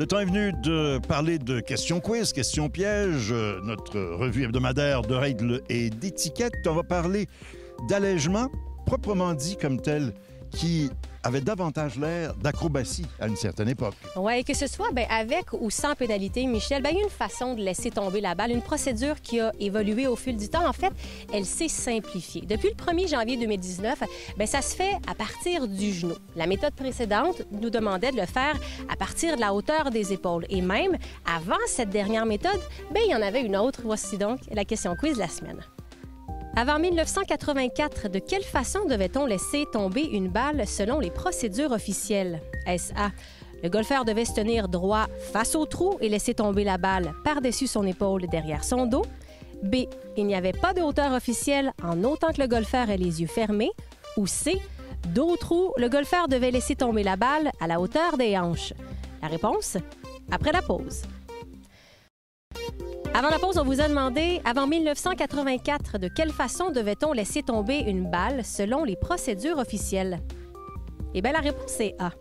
Le temps est venu de parler de questions quiz, questions pièges, notre revue hebdomadaire de règles et d'étiquettes. On va parler d'allègement, proprement dit comme tel, qui avait davantage l'air d'acrobatie à une certaine époque. Oui, que ce soit avec ou sans pénalité, Michel, il y a une façon de laisser tomber la balle, une procédure qui a évolué au fil du temps. En fait, elle s'est simplifiée. Depuis le 1er janvier 2019, ça se fait à partir du genou. La méthode précédente nous demandait de le faire à partir de la hauteur des épaules. Et même, avant cette dernière méthode, il y en avait une autre. Voici donc la question quiz de la semaine. Avant 1984, de quelle façon devait-on laisser tomber une balle selon les procédures officielles? Est-ce A, le golfeur devait se tenir droit face au trou et laisser tomber la balle par-dessus son épaule derrière son dos? B, il n'y avait pas de hauteur officielle en autant que le golfeur ait les yeux fermés? Ou C, dos au trou, le golfeur devait laisser tomber la balle à la hauteur des hanches? La réponse, après la pause. Avant la pause, on vous a demandé, avant 1984, de quelle façon devait-on laisser tomber une balle selon les procédures officielles? Eh bien, la réponse est A.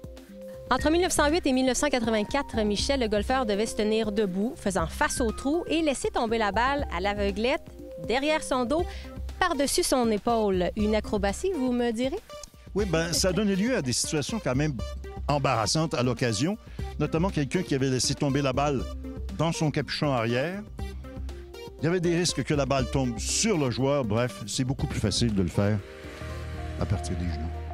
Entre 1908 et 1984, Michel, le golfeur, devait se tenir debout, faisant face au trou et laisser tomber la balle à l'aveuglette, derrière son dos, par-dessus son épaule. Une acrobatie, vous me direz? Oui, ça donnait lieu à des situations quand même embarrassantes à l'occasion, notamment quelqu'un qui avait laissé tomber la balle dans son capuchon arrière. Il y avait des risques que la balle tombe sur le joueur. Bref, c'est beaucoup plus facile de le faire à partir des genoux.